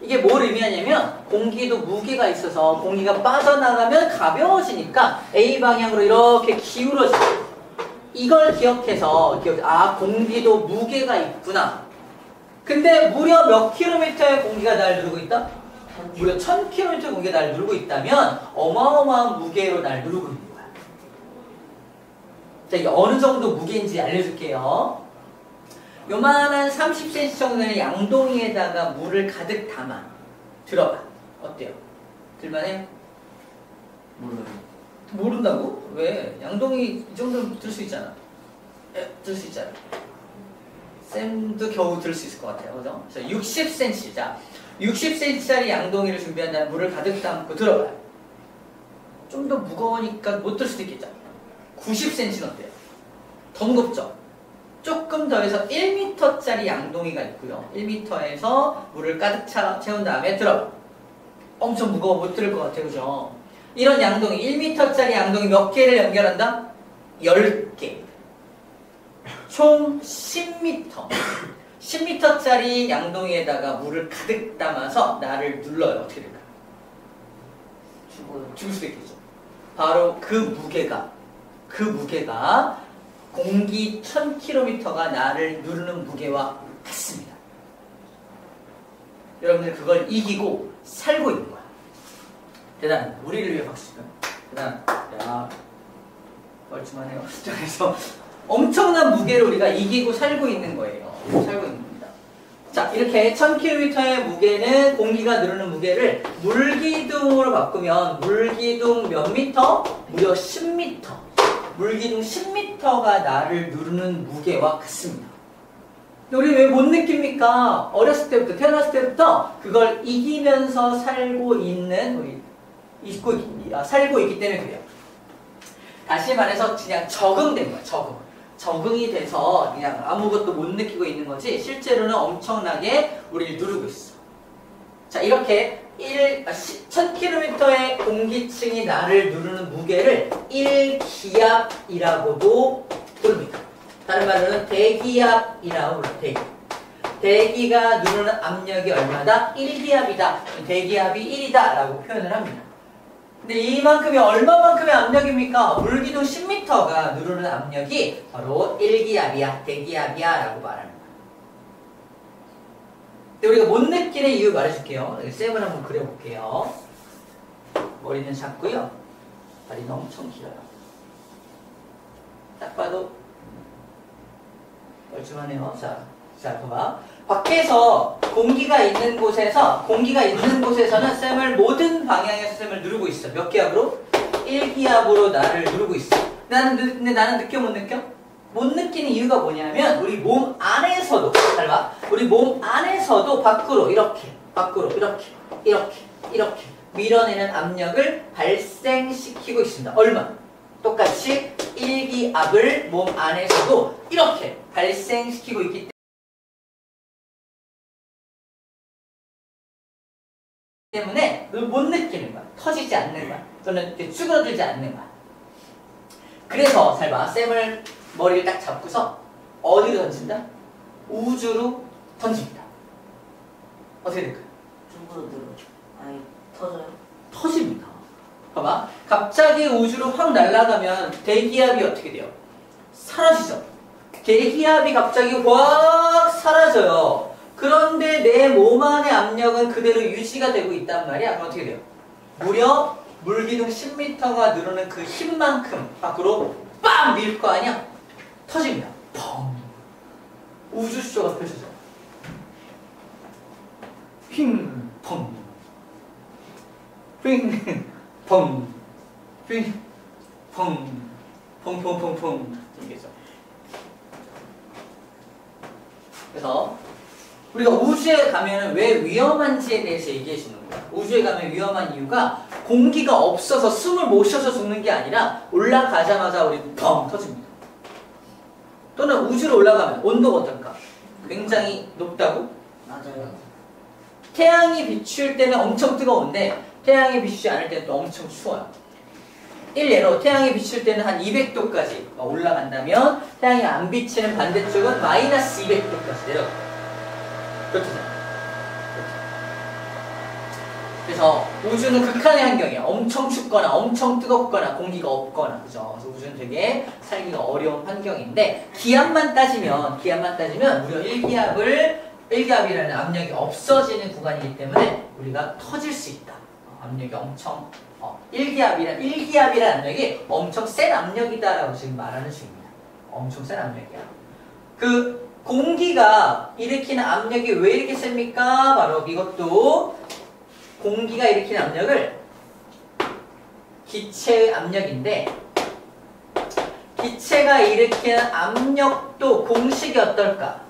이게 뭘 의미하냐면 공기도 무게가 있어서 공기가 빠져나가면 가벼워지니까 A 방향으로 이렇게 기울어져요. 이걸 기억해서 공기도 무게가 있구나. 근데 무려 몇 킬로미터의 공기가 날 누르고 있다? 무려 1000km의 공기가 날 누르고 있다면 어마어마한 무게로 날 누르고 있는 거야. 자, 이게 어느 정도 무게인지 알려줄게요. 요만한 30cm 정도의 양동이에다가 물을 가득 담아. 들어봐. 어때요? 들만해요? 몰라요. 모른다고? 왜? 양동이 이 정도는 들 수 있잖아. 들 수 있잖아. 쌤도 겨우 들 수 있을 것 같아요. 그죠? 그래서 60cm. 자, 60cm짜리 양동이를 준비한 다음에 물을 가득 담고 들어봐요. 좀 더 무거우니까 못 들 수도 있겠죠. 90cm는 어때요? 더 무겁죠? 조금 더 해서 1m짜리 양동이가 있고요. 1m에서 물을 가득 채운 다음에 들어봐. 엄청 무거워 못 들을 것 같아요. 그죠? 이런 양동이 1m짜리 양동이 몇 개를 연결한다? 10개. 총 10m. 10m짜리 양동이에다가 물을 가득 담아서 나를 눌러요. 어떻게 될까요? 죽을 수도 있겠죠. 바로 그 무게가 공기 1000km가 나를 누르는 무게와 같습니다. 여러분들 그걸 이기고 살고 있는 거야. 대단한, 우리를 위해 박수죠. 대단한. 야, 멀쩡하네요. 그래서 엄청난 무게를 우리가 이기고 살고 있는 거예요. 살고 있는 겁니다. 자, 이렇게 1000km의 무게는 공기가 누르는 무게를 물기둥으로 바꾸면 물기둥 몇 미터? 무려 10m. 물기둥 10m가 나를 누르는 무게와 같습니다. 우리 왜 못 느낍니까? 어렸을 때부터, 태어났을 때부터 그걸 이기면서 살고 있는, 살고 있기 때문에 그래요. 다시 말해서 그냥 적응된 거야, 적응이 돼서 그냥 아무것도 못 느끼고 있는 거지, 실제로는 엄청나게 우리를 누르고 있어. 자, 이렇게 1000km의 공기층이 나를 누르는 무게를 1기압이라고도 부릅니다. 다른 말로는 대기압이라고 불러요. 대기가 누르는 압력이 얼마다? 1기압이다. 대기압이 1이다 라고 표현을 합니다. 근데 이만큼이 얼마만큼의 압력입니까? 물기둥 10m가 누르는 압력이 바로 1기압이야, 대기압이야 라고 말하는 거예요. 근데 우리가 못 느끼는 이유 말해줄게요. 쌤을 한번 그려볼게요. 머리는 작고요, 다리는 엄청 길어요. 딱 봐도 멀쩡하네요. 자, 봐봐. 밖에서 공기가 있는 곳에서는 쌤을 모든 방향에서 쌤을 누르고 있어. 몇 기압으로? 1기압으로 나를 누르고 있어. 근데 나는 느껴 못 느껴? 못 느끼는 이유가 뭐냐면 우리 몸 안에서도, 잘 봐. 우리 몸 안에서도 밖으로 이렇게 밀어내는 압력을 발생시키고 있습니다. 얼마? 똑같이 1기압을 몸 안에서도 이렇게 발생시키고 있기 때문에 못 느끼는 거야. 터지지 않는 거야. 또는 쭈그러들지 않는 거야. 그래서 잘 봐. 쌤을 머리를 딱 잡고서 어디로 던진다? 우주로 던집니다. 어떻게 될까요? 쭈그러들어. 아니, 터져요? 터집니다. 봐봐. 갑자기 우주로 확 날아가면 대기압이 어떻게 돼요? 사라지죠. 대기압이 갑자기 확 사라져요. 그런데 내 몸 안의 압력은 그대로 유지가 되고 있단 말이야. 그럼 어떻게 돼요? 무려 물기둥 10m가 누르는 그 힘만큼 밖으로 빵 밀 거 아니야? 터집니다. 펑. 우주쇼가 펼쳐져. 핑, 펑. 핑, 펑. 핑, 펑. 펑펑펑펑. 이게죠. 그래서 우리가 우주에 가면 왜 위험한지에 대해서 얘기해 주는 거야. 우주에 가면 위험한 이유가 공기가 없어서 숨을 못 쉬어서 죽는 게 아니라 올라가자마자 우리 펑 터집니다. 또는 우주로 올라가면 온도가 어떨까? 굉장히 높다고? 맞아요. 태양이 비출 때는 엄청 뜨거운데 태양이 비추지 않을 때는 또 엄청 추워요. 일례로 태양이 비출 때는 한 200도까지 올라간다면 태양이 안 비치는 반대쪽은 마이너스 200도까지 내려가요. 그렇잖아요. 그래서 우주는 극한의 환경이야. 엄청 춥거나 엄청 뜨겁거나 공기가 없거나, 그죠? 그래서 우주는 되게 살기가 어려운 환경인데 기압만 따지면 무려 1기압이라는 압력이 없어지는 구간이기 때문에 우리가 터질 수 있다. 압력이 엄청 1기압이라는 압력이 엄청 센 압력이다라고 지금 말하는 중입니다. 엄청 센 압력이야. 그 공기가 일으키는 압력이 왜 이렇게 셉니까? 바로 이것도 공기가 일으키는 압력을 기체의 압력인데 기체가 일으키는 압력도 공식이 어떨까?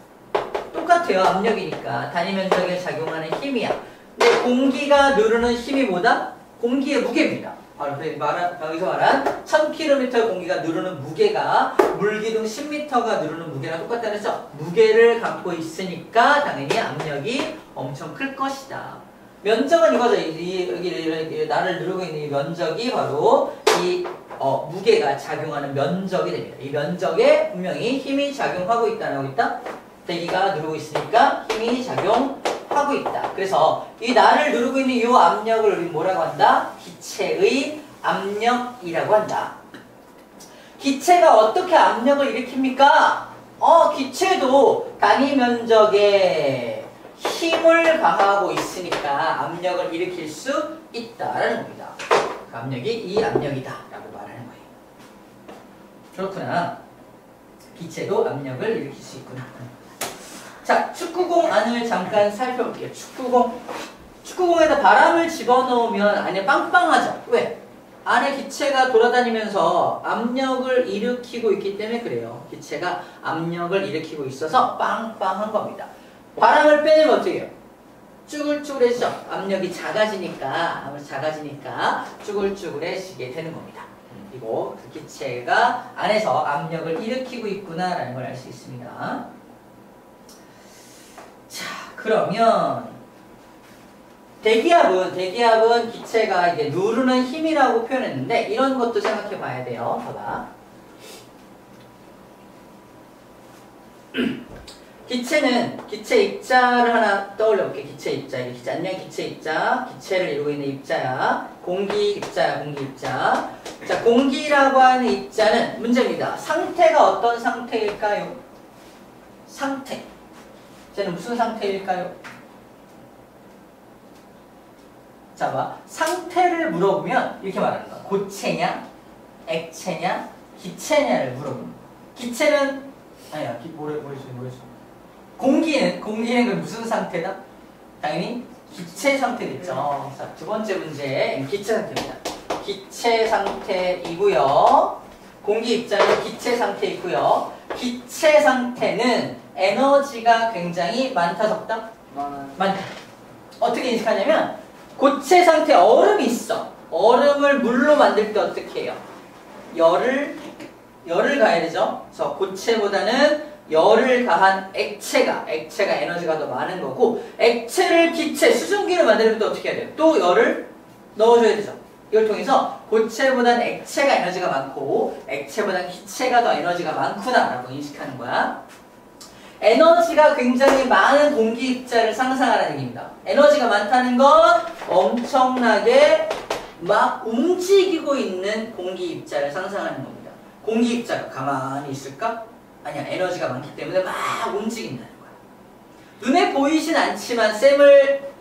똑같아요. 압력이니까. 단위 면적에 작용하는 힘이야. 근데 공기가 누르는 힘이 뭐다? 공기의 무게입니다. 바로 여기서 말한 1000km 공기가 누르는 무게가 물기둥 10m가 누르는 무게랑 똑같다는 거죠. 무게를 갖고 있으니까 당연히 압력이 엄청 클 것이다. 면적은 이거죠. 여기 나를 누르고 있는 이 면적이 바로 이 무게가 작용하는 면적이 됩니다. 이 면적에 분명히 힘이 작용하고 있다, 안 하고 있다? 대기가 누르고 있으니까 힘이 작용하고 있다. 그래서 이 나를 누르고 있는 이 압력을 우리 뭐라고 한다? 기체의 압력이라고 한다. 기체가 어떻게 압력을 일으킵니까? 기체도 단위 면적에 힘을 가하고 있으니까 압력을 일으킬 수 있다라는 겁니다. 그 압력이 이 압력이다 라고 말하는 거예요. 그렇구나. 기체도 압력을 일으킬 수 있구나. 자, 축구공 안을 잠깐 살펴볼게요. 축구공에다 바람을 집어넣으면 안에 빵빵하죠? 왜? 안에 기체가 돌아다니면서 압력을 일으키고 있기 때문에 그래요. 기체가 압력을 일으키고 있어서 빵빵한 겁니다. 바람을 빼내면 어떻게 해요? 쭈글쭈글해지죠? 압력이 작아지니까 쭈글쭈글해지게 되는 겁니다. 그리고 그 기체가 안에서 압력을 일으키고 있구나라는 걸 알 수 있습니다. 자, 그러면 대기압은 기체가 이게 누르는 힘이라고 표현했는데 이런 것도 생각해 봐야 돼요. 봐봐. 기체는 기체 입자를 하나 떠올려 볼게. 기체 입자. 이게 안녕 기체 입자. 기체를 이루고 있는 입자야. 공기 입자야. 공기 입자. 자, 공기라고 하는 입자는 문제입니다. 상태가 어떤 상태일까요? 상태. 쟤는 무슨 상태일까요? 자, 봐. 상태를 물어보면 이렇게 말하는 거야. 고체냐, 액체냐, 기체냐를 물어보는 거야. 기체는 아니야. 모르겠어. 공기는 그 무슨 상태다? 당연히 기체 상태겠죠. 자, 두 번째 문제 기체 상태입니다. 기체 상태이고요. 공기 입자는 기체 상태이고요. 기체 상태는 에너지가 굉장히 많다, 적다? 많다. 어떻게 인식하냐면 고체 상태에 얼음이 있어. 얼음을 물로 만들 때 어떻게 해요? 열을 가해야 되죠. 그래서 고체보다는 열을 가한 액체가 에너지가 더 많은 거고, 액체를 기체, 수증기를 만들 때 어떻게 해야 돼요? 또 열을 넣어줘야 되죠. 이걸 통해서 고체보다는 액체가 에너지가 많고 액체보다는 기체가 더 에너지가 많구나라고 인식하는 거야. 에너지가 굉장히 많은 공기 입자를 상상하라는 얘기입니다. 에너지가 많다는 건 엄청나게 막 움직이고 있는 공기 입자를 상상하는 겁니다. 공기 입자가 가만히 있을까? 아니야. 에너지가 많기 때문에 막 움직인다는 거야. 눈에 보이진 않지만 쌤을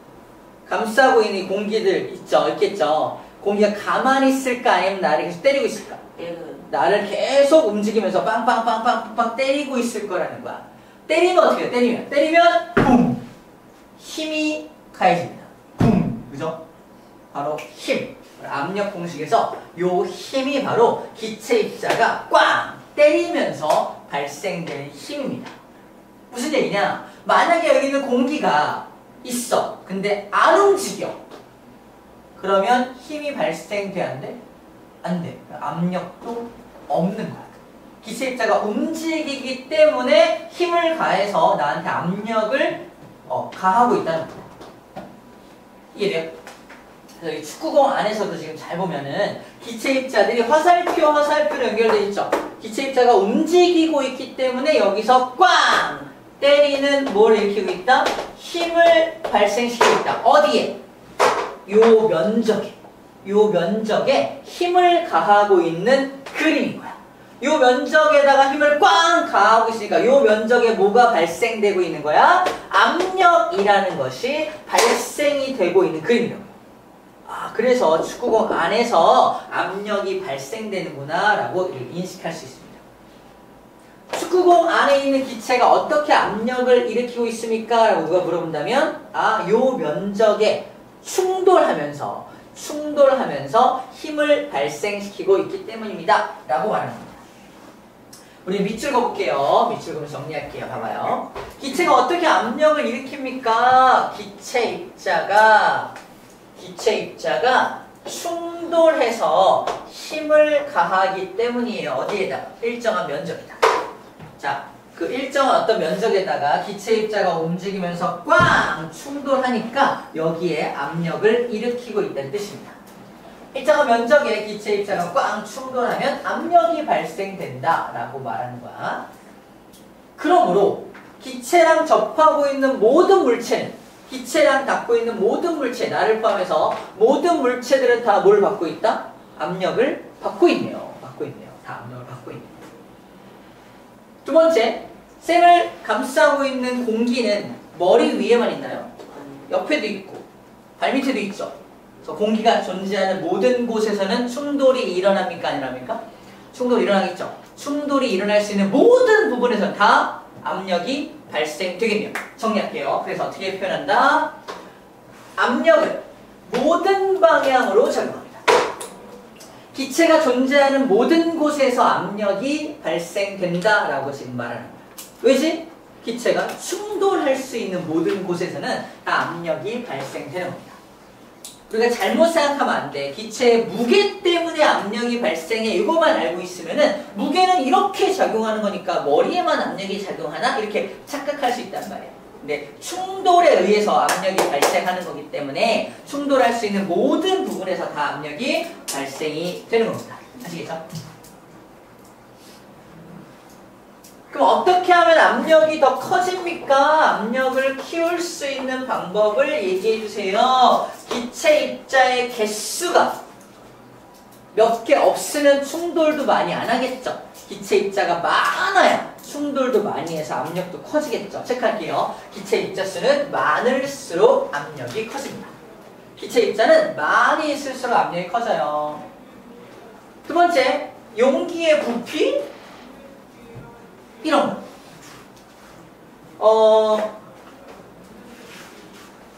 감싸고 있는 공기들 있겠죠. 공기가 가만히 있을까? 아니면 나를 계속 때리고 있을까? 나를 계속 움직이면서 빵빵빵빵빵 때리고 있을 거라는 거야. 때리면 어떻게 해요? 때리면 붐! 힘이 가해집니다. 붐! 그죠? 바로 힘! 압력 공식에서 요 힘이 바로 기체 입자가 꽝! 때리면서 발생되는 힘입니다. 무슨 얘기냐? 만약에 여기 있는 공기가 있어. 근데 안 움직여. 그러면 힘이 발생돼야 안 돼? 안 돼. 압력도 없는 거야. 기체 입자가 움직이기 때문에 힘을 가해서 나한테 압력을 가하고 있다는 거야. 이해돼요? 그래서 이 축구공 안에서도 지금 잘 보면은 기체 입자들이 화살표와 화살표로 연결되어 있죠. 기체 입자가 움직이고 있기 때문에 여기서 꽝! 때리는 뭘 일으키고 있다? 힘을 발생시키고 있다. 어디에? 요 면적에 힘을 가하고 있는 그림인 거야. 요 면적에다가 힘을 꽝 가하고 있으니까 요 면적에 뭐가 발생되고 있는 거야? 압력이라는 것이 발생이 되고 있는 그림이라고. 그래서 축구공 안에서 압력이 발생되는구나 라고 인식할 수 있습니다. 축구공 안에 있는 기체가 어떻게 압력을 일으키고 있습니까? 라고 누가 물어본다면 요 면적에 충돌하면서 힘을 발생시키고 있기 때문입니다 라고 말하는 겁니다. 우리 밑줄 그어볼게요. 밑줄 그으면 정리할게요. 봐봐요. 기체가 어떻게 압력을 일으킵니까? 기체 입자가 충돌해서 힘을 가하기 때문이에요. 어디에다가? 일정한 면적이다. 자, 그 일정한 어떤 면적에다가 기체 입자가 움직이면서 꽝 충돌하니까 여기에 압력을 일으키고 있다는 뜻입니다. 일정한 면적에 기체 입자가 꽝 충돌하면 압력이 발생된다 라고 말하는 거야. 그러므로 기체랑 접하고 있는 모든 물체는, 기체랑 닿고 있는 모든 물체, 나를 포함해서 모든 물체들은 다 뭘 받고 있다? 압력을 받고 있네요. 다 압력을 받고 있네요. 두 번째, 쌤을 감싸고 있는 공기는 머리 위에만 있나요? 옆에도 있고 발밑에도 있죠. 그래서 공기가 존재하는 모든 곳에서는 충돌이 일어납니까? 아니랍니까? 충돌이 일어나겠죠. 충돌이 일어날 수 있는 모든 부분에서 다 압력이 발생되겠네요. 정리할게요. 그래서 어떻게 표현한다? 압력은 모든 방향으로 작용합니다. 기체가 존재하는 모든 곳에서 압력이 발생된다라고 지금 말하는 거예요. 왜지? 기체가 충돌할 수 있는 모든 곳에서는 다 압력이 발생되는 겁니다. 우리가 잘못 생각하면 안 돼. 기체의 무게 때문에 압력이 발생해. 이거만 알고 있으면은 무게는 이렇게 작용하는 거니까 머리에만 압력이 작용하나? 이렇게 착각할 수 있단 말이에요. 근데 충돌에 의해서 압력이 발생하는 거기 때문에 충돌할 수 있는 모든 부분에서 다 압력이 발생이 되는 겁니다. 아시겠죠? 그럼 어떻게 하면 압력이 더 커집니까? 압력을 키울 수 있는 방법을 얘기해 주세요. 기체 입자의 개수가 몇 개 없으면 충돌도 많이 안 하겠죠. 기체 입자가 많아야 충돌도 많이 해서 압력도 커지겠죠. 체크할게요. 기체 입자 수는 많을수록 압력이 커집니다. 기체 입자는 많이 있을수록 압력이 커져요. 두 번째, 용기의 부피? 이런 거.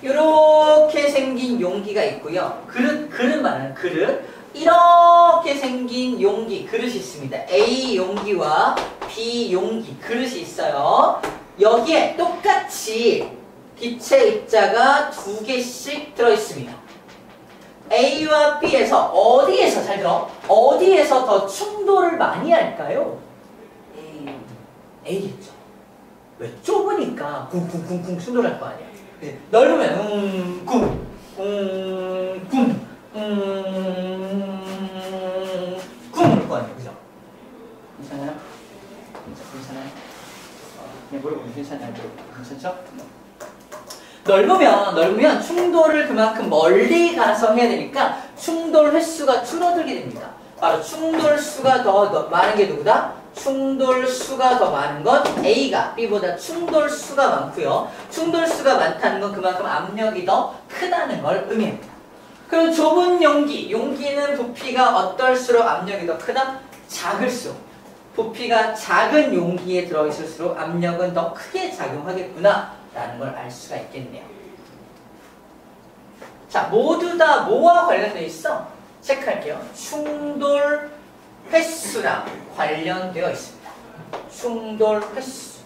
이렇게 생긴 용기가 있고요. 그릇 말하는 그릇. 이렇게 생긴 용기, 그릇이 있습니다. A 용기와 B 용기, 그릇이 있어요. 여기에 똑같이 기체 입자가 2개씩 들어있습니다. A와 B에서 어디에서, 잘 들어, 어디에서 더 충돌을 많이 할까요? A겠죠. 왜? 좁으니까 쿵쿵쿵쿵 충돌할 거 아니야. 넓으면 쿵 그럴 거 아니에요. 그죠? 괜찮아요? 괜찮아요? 그냥 물어보면 괜찮아요? 괜찮죠? 넓으면 충돌을 그만큼 멀리 가서 해야 되니까 충돌 횟수가 줄어들게 됩니다. 바로 충돌 수가 더 많은 게 누구다? 충돌 수가 더 많은 건 A가 B보다 충돌 수가 많고요. 충돌 수가 많다는 건 그만큼 압력이 더 크다는 걸 의미합니다. 그럼 좁은 용기는 부피가 어떨수록 압력이 더 크다? 작을수록. 부피가 작은 용기에 들어있을수록 압력은 더 크게 작용하겠구나 라는 걸 알 수가 있겠네요. 자, 모두 다 뭐와 관련되어 있어? 체크할게요. 충돌 횟수랑 관련되어 있습니다. 충돌 횟수.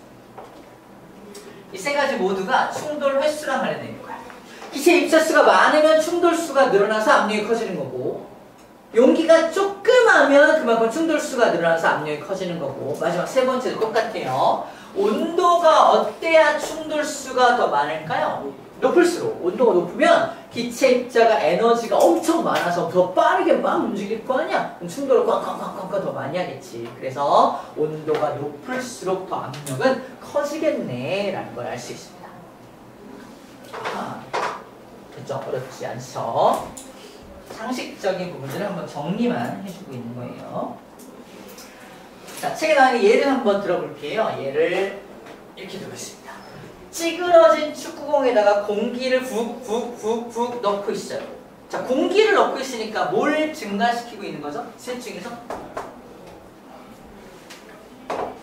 이 세 가지 모두가 충돌 횟수랑 관련되어 있는 거야. 기체 입자수가 많으면 충돌수가 늘어나서 압력이 커지는 거고, 용기가 조그마면 그만큼 충돌수가 늘어나서 압력이 커지는 거고, 마지막 세 번째도 똑같아요. 온도가 어때야 충돌수가 더 많을까요? 높을수록. 온도가 높으면 기체 입자가 에너지가 엄청 많아서 더 빠르게 막 움직일 거 아니야? 그럼 충돌을 꽝꽝꽝꽝 더 많이 하겠지. 그래서 온도가 높을수록 더 압력은 커지겠네 라는 걸 알 수 있습니다. 그렇죠? 어렵지 않죠? 상식적인 부분들을 한번 정리만 해주고 있는 거예요. 자, 책에 나오는 예를 한번 들어볼게요. 예를 이렇게 들어있습니다. 찌그러진 축구공에다가 공기를 훅 넣고 있어요. 자, 공기를 넣고 있으니까 뭘 증가시키고 있는 거죠? 셋 중에서?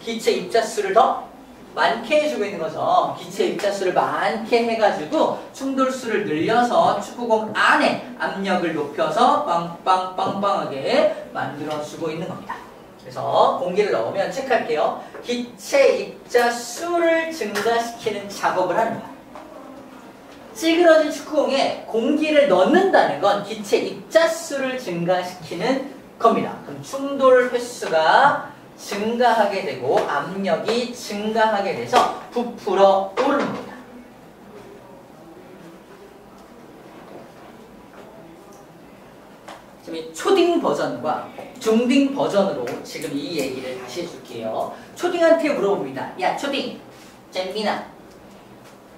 기체 입자수를 더 많게 해주고 있는 거죠. 기체 입자수를 많게 해가지고 충돌수를 늘려서 축구공 안에 압력을 높여서 빵빵빵빵하게 만들어주고 있는 겁니다. 그래서 공기를 넣으면 체크할게요. 기체 입자수를 증가시키는 작업을 하는 거야. 찌그러진 축구공에 공기를 넣는다는 건 기체 입자수를 증가시키는 겁니다. 그럼 충돌 횟수가 증가하게 되고 압력이 증가하게 돼서 부풀어 오르는 겁니다. 지금 이 초딩 버전과 중딩 버전으로 지금 이 얘기를 다시 해줄게요. 초딩한테 물어봅니다. 야 초딩, 잼민아,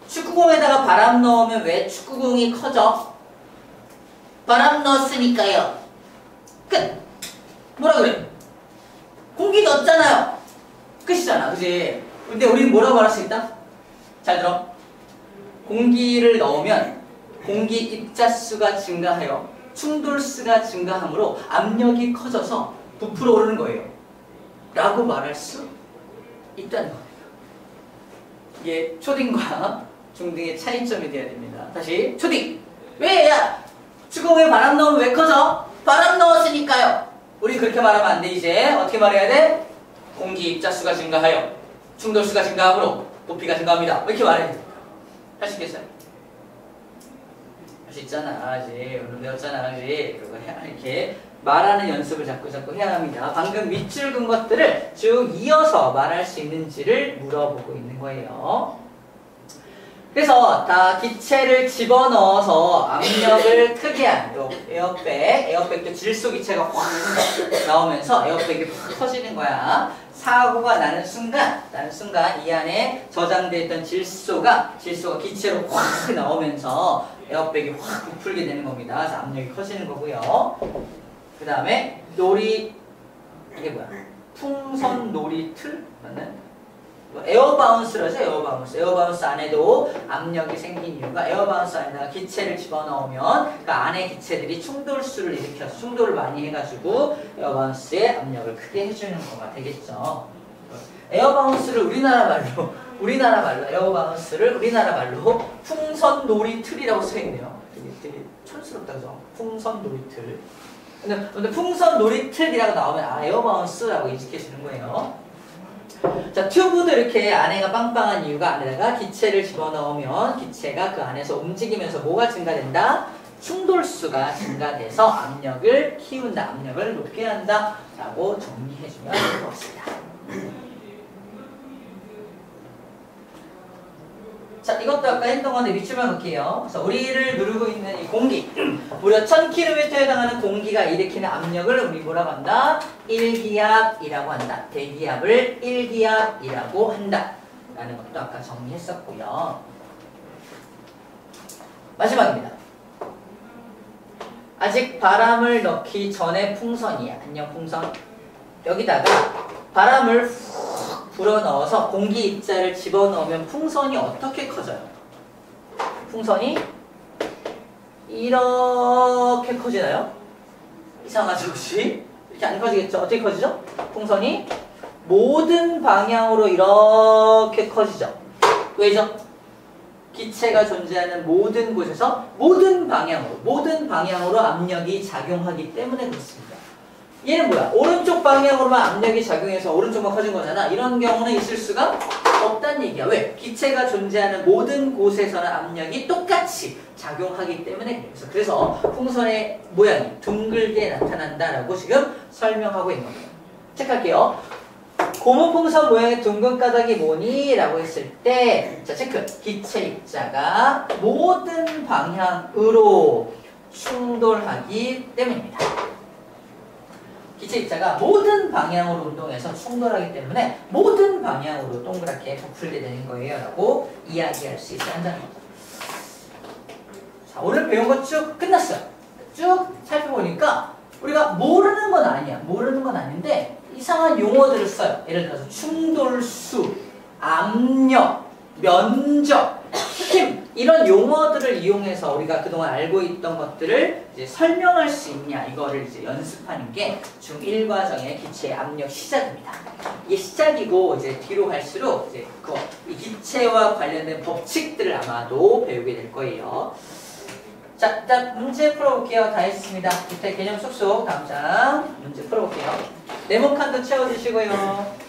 축구공에다가 바람 넣으면 왜 축구공이 커져? 바람 넣었으니까요. 끝. 뭐라 그래? 공기 넣었잖아요. 끝이잖아, 그지? 근데 우리는 뭐라고 말할 수 있다? 잘 들어. 공기를 넣으면 공기 입자수가 증가하여 충돌수가 증가하므로 압력이 커져서 부풀어 오르는 거예요. 라고 말할 수 있다는 겁니다. 이게 초딩과 중딩의 차이점이 되어야 됩니다. 다시 초딩! 왜? 야! 축구공에 바람 넣으면 왜 커져? 바람 넣었으니까요. 우리 그렇게 말하면 안 돼. 이제 어떻게 말해야 돼? 공기 입자수가 증가하여 충돌수가 증가하므로 부피가 증가합니다. 이렇게 말해야 돼. 할 수 있겠어요? 할 수 있잖아. 아직 오늘 배웠잖아. 아직 그거 이렇게 말하는 연습을 자꾸 해야 합니다. 방금 밑줄 긋은 것들을 쭉 이어서 말할 수 있는지를 물어보고 있는 거예요. 그래서 다 기체를 집어넣어서 압력을 크게 한 요 에어백도 질소 기체가 확 나오면서 에어백이 확 터지는 거야. 사고가 나는 순간 이 안에 저장되어 있던 질소가 기체로 확 나오면서 에어백이 확 부풀게 되는 겁니다. 그래서 압력이 커지는 거고요. 그 다음에 이게 뭐야? 풍선 놀이틀? 맞나요? 에어바운스라죠. 에어바운스 안에도 압력이 생긴 이유가 에어바운스 안에다가 기체를 집어넣으면 그 안에 기체들이 충돌수를 일으켜서 충돌을 많이 해가지고 에어바운스의 압력을 크게 해주는 거가 되겠죠. 에어바운스를 우리나라 말로 에어바운스를 우리나라 말로 풍선 놀이틀이라고 써있네요. 되게 촌스럽다, 그죠? 풍선 놀이틀. 근데 풍선 놀이틀이라고 나오면 에어바운스라고 인식해주는 거예요. 자, 튜브도 이렇게 안에가 빵빵한 이유가 안에다가 기체를 집어넣으면 기체가 그 안에서 움직이면서 뭐가 증가된다? 충돌수가 증가돼서 압력을 키운다. 압력을 높게 한다. 라고 정리해주면 될 것 같습니다. 자, 이것도 아까 했던 건데 밑줄만 볼게요. 그래서 우리를 누르고 있는 이 공기, 무려 1000km에 해당하는 공기가 일으키는 압력을 우리 뭐라고 한다? 1기압이라고 한다. 대기압을 1기압이라고 한다. 라는 것도 아까 정리했었고요. 마지막입니다. 아직 바람을 넣기 전에 풍선이야. 안녕 풍선. 여기다가 바람을 훅 불어넣어서 공기 입자를 집어넣으면 풍선이 어떻게 커져요? 풍선이 이렇게 커지나요? 이상하죠, 혹시? 이렇게 안 커지겠죠? 어떻게 커지죠? 풍선이 모든 방향으로 이렇게 커지죠. 왜죠? 기체가 존재하는 모든 곳에서 모든 방향으로 압력이 작용하기 때문에 그렇습니다. 얘는 뭐야? 오른쪽 방향으로만 압력이 작용해서 오른쪽만 커진 거잖아. 이런 경우는 있을 수가 없다는 얘기야. 왜? 기체가 존재하는 모든 곳에서는 압력이 똑같이 작용하기 때문에 그래서 풍선의 모양이 둥글게 나타난다라고 지금 설명하고 있는 겁니다. 체크할게요. 고무풍선 모양의 둥근 가닥이 뭐니? 라고 했을 때, 자, 체크. 기체 입자가 모든 방향으로 충돌하기 때문입니다. 기체 입자가 모든 방향으로 운동해서 충돌하기 때문에 모든 방향으로 동그랗게 부풀게 되는 거예요. 라고 이야기할 수 있어야 한다는 거죠. 자, 오늘 배운 거 쭉 끝났어요. 쭉 살펴보니까 우리가 모르는 건 아니야. 모르는 건 아닌데 이상한 용어들을 써요. 예를 들어서 충돌수, 압력, 면적, 힘 이런 용어들을 이용해서 우리가 그동안 알고 있던 것들을 이제 설명할 수 있냐 이거를 이제 연습하는 게 중1 과정의 기체의 압력 시작입니다. 이게 시작이고 이제 뒤로 갈수록 이제 이 기체와 관련된 법칙들을 아마도 배우게 될 거예요. 자, 일단 문제 풀어볼게요. 다 했습니다. 밑에 개념 쏙쏙 다음 장 문제 풀어볼게요. 네모 칸도 채워주시고요.